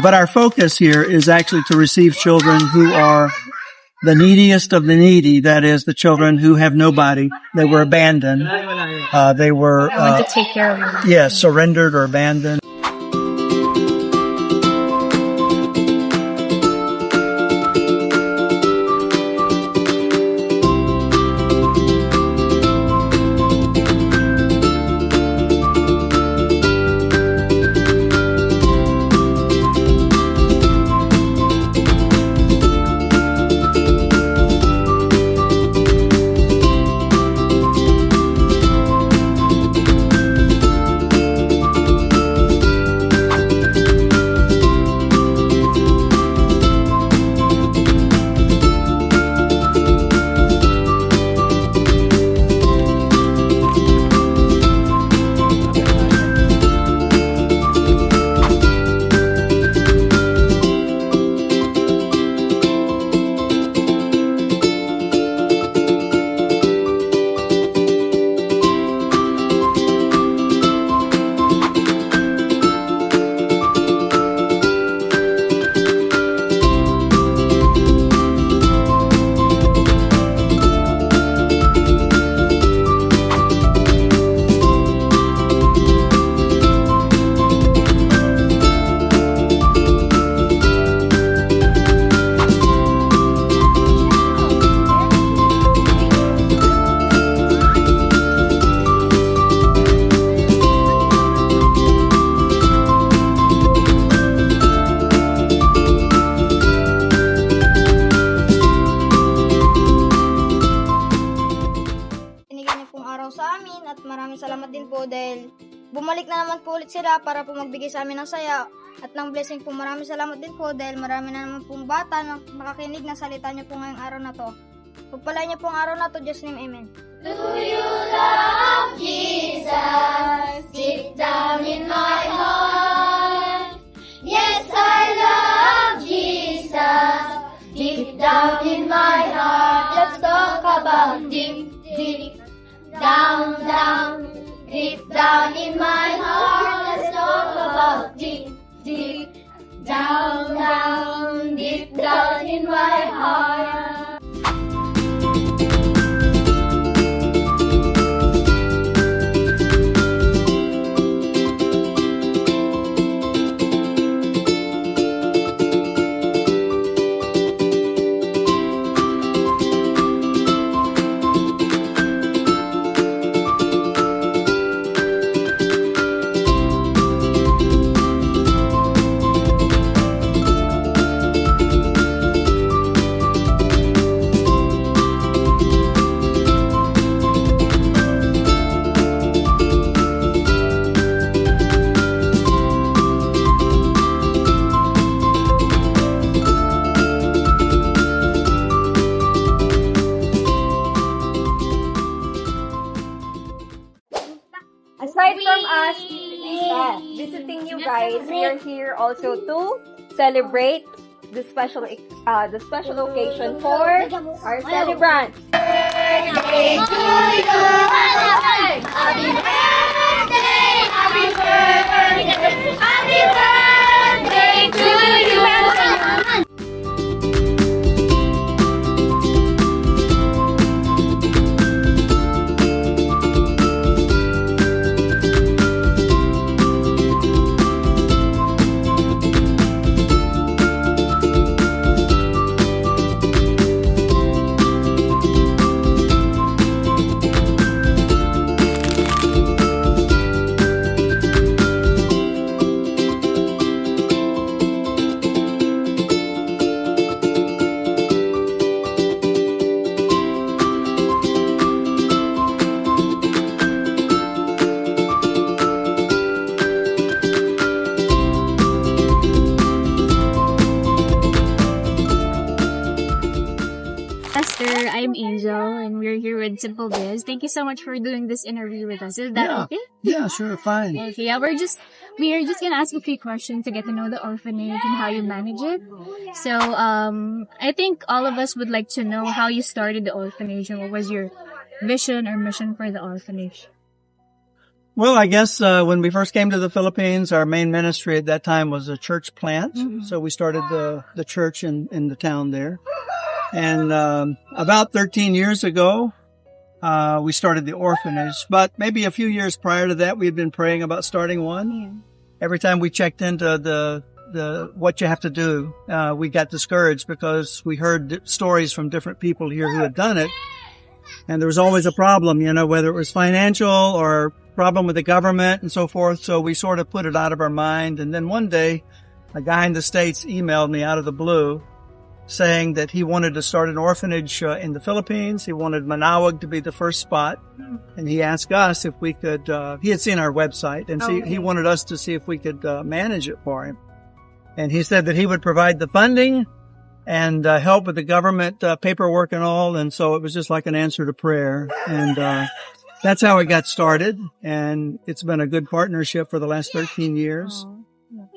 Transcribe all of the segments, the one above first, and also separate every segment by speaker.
Speaker 1: But our focus here is actually to receive children who are the neediest of the needy. That is, the children who have nobody. They were abandoned. They were,
Speaker 2: I want to take care of them.
Speaker 1: yeah, surrendered or abandoned.
Speaker 3: At maraming salamat din po dahil bumalik na naman po ulit sila para po magbigay sa amin ng saya at ng blessing po. Maraming salamat din po dahil marami na naman pong bata na makakinig ng salita niyo po ngayong araw na to. Pagpalain niyo pong araw na to, Diyos name, Amen.
Speaker 4: Do you love Jesus? Deep down in my heart. Yes, I love Jesus. Deep down in my heart. Let's talk about deep, deep. Down, down, deep down in my heart. Let's talk about deep, deep. Down, down, deep down in my heart.
Speaker 5: Aside from us visiting you guys, we are here also to celebrate the special occasion for our celebrants.
Speaker 4: Birthday to you, happy birthday, happy birthday, happy birthday to you.
Speaker 2: Esther, I'm Angel, and we're here with Simple Biz. Thank you so much for doing this interview with us. Is that okay?
Speaker 1: Yeah, sure, fine.
Speaker 2: Okay, yeah, we are just gonna ask a few questions to get to know the orphanage and how you manage it. So, I think all of us would like to know how you started the orphanage and what was your vision or mission for the orphanage.
Speaker 1: Well, I guess when we first came to the Philippines, our main ministry at that time was a church plant. So we started the church in the town there. And about 13 years ago, we started the orphanage. But maybe a few years prior to that, we had been praying about starting one. Every time we checked into the what you have to do, we got discouraged because we heard stories from different people here who had done it. And there was always a problem, whether it was financial or problem with the government and so forth. So we sort of put it out of our mind. And then one day, a guy in the States emailed me out of the blue saying that he wanted to start an orphanage in the Philippines. He wanted Manawag to be the first spot. And he asked us if we could, he had seen our website and he wanted us to see if we could manage it for him. And he said that he would provide the funding and help with the government paperwork and all. And so it was just like an answer to prayer. And that's how it got started. And it's been a good partnership for the last 13 years.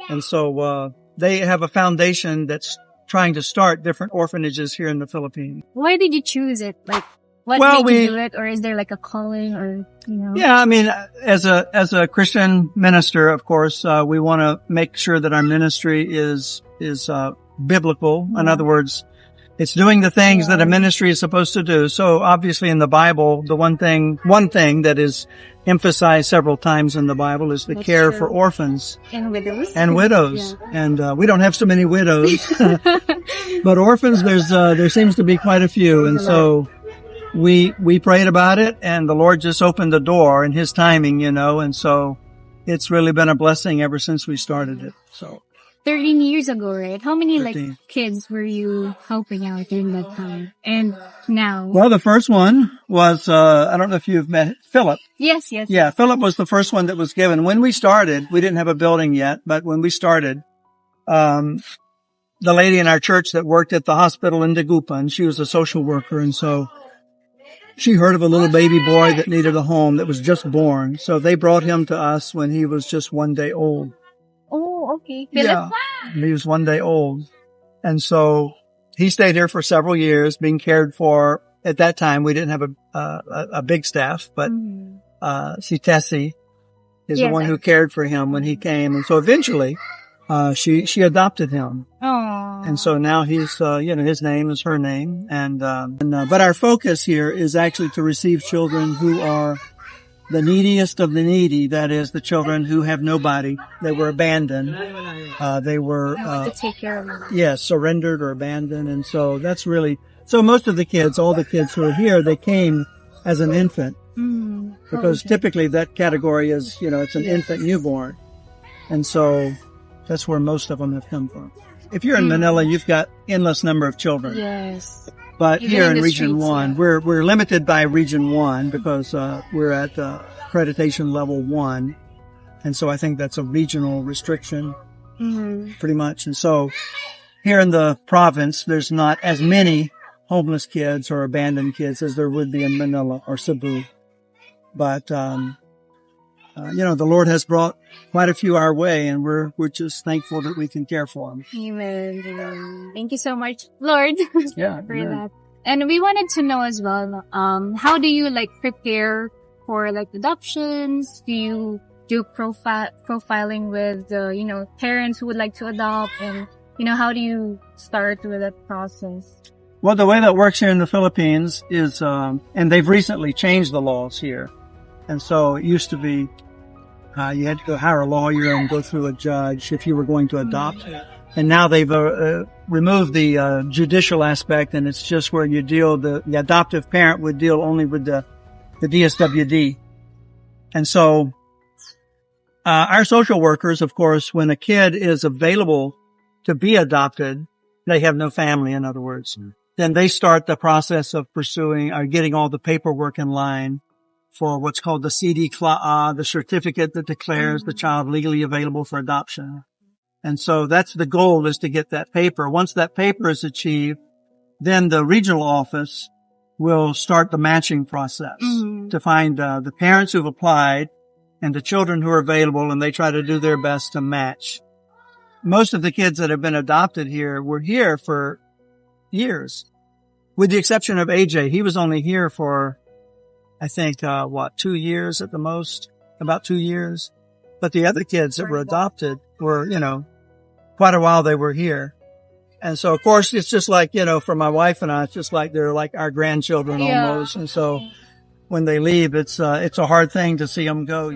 Speaker 1: And so they have a foundation that's trying to start different orphanages here in the Philippines.
Speaker 2: Why did you choose it? Like, what made you do it? Or is there like a calling or,
Speaker 1: Yeah, I mean, as a Christian minister, of course, we want to make sure that our ministry is biblical. In other words, it's doing the things that a ministry is supposed to do. So obviously in the Bible, the one thing that is emphasized several times in the Bible is the care for orphans
Speaker 2: and widows.
Speaker 1: And we don't have so many widows, but orphans, there seems to be quite a few. And so we prayed about it, and the Lord just opened the door in His timing, and so it's really been a blessing ever since we started it. So
Speaker 2: 13 years ago, right? How many
Speaker 1: 13.
Speaker 2: Kids were you helping out during that time? And now?
Speaker 1: Well, the first one was, I don't know if you've met Philip.
Speaker 2: Yes.
Speaker 1: Yeah, Philip was the first one that was given. When we started, we didn't have a building yet, but when we started, the lady in our church that worked at the hospital in Dagupan, she was a social worker, and so she heard of a little baby boy that needed a home that was just born. So they brought him to us when he was just 1 day old.
Speaker 2: Oh, okay.
Speaker 1: Yeah, he was 1 day old. And so he stayed here for several years being cared for. At that time, we didn't have a big staff, but si Tessie is the one who cared for him when he came. And so eventually, she adopted him.
Speaker 2: Aww.
Speaker 1: And so now he's, his name is her name. But our focus here is actually to receive children who are the neediest of the needy. That is, the children who have nobody. They were abandoned. They were,
Speaker 2: to take care of them.
Speaker 1: Yes, surrendered or abandoned. And so that's really, so most of the kids, all the kids who are here, they came as an infant. Because typically that category is, it's an infant newborn. And so that's where most of them have come from. If you're in Manila, you've got endless number of children.
Speaker 2: Yes.
Speaker 1: But
Speaker 2: Even
Speaker 1: here in
Speaker 2: the
Speaker 1: Region
Speaker 2: streets,
Speaker 1: 1, we're limited by Region 1 because we're at accreditation level 1. And so I think that's a regional restriction, pretty much. And so here in the province, there's not as many homeless kids or abandoned kids as there would be in Manila or Cebu. But, the Lord has brought quite a few our way, and we're just thankful that we can care for them.
Speaker 2: Amen. Thank you so much, Lord,
Speaker 1: Yeah,
Speaker 2: for that. And we wanted to know as well, how do you prepare for adoptions? Do you do profiling with parents who would like to adopt, and how do you start with that process?
Speaker 1: Well, the way that works here in the Philippines is, and they've recently changed the laws here. And so it used to be, you had to go hire a lawyer and go through a judge if you were going to adopt. And now they've removed the judicial aspect, and it's just where you deal, the adoptive parent would deal only with the DSWD. And so our social workers, of course, when a kid is available to be adopted, they have no family, in other words, then they start the process of pursuing or getting all the paperwork in line for what's called the CD-CLA, the certificate that declares the child legally available for adoption. And so that's the goal, is to get that paper. Once that paper is achieved, then the regional office will start the matching process to find the parents who've applied and the children who are available, and they try to do their best to match. Most of the kids that have been adopted here were here for years, with the exception of AJ. He was only here for, I think, 2 years at the most. about 2 years. But the other kids that were adopted were, quite a while they were here. And so, of course, it's just like, for my wife and I, it's just like they're like our grandchildren almost. And so when they leave, it's a hard thing to see them go,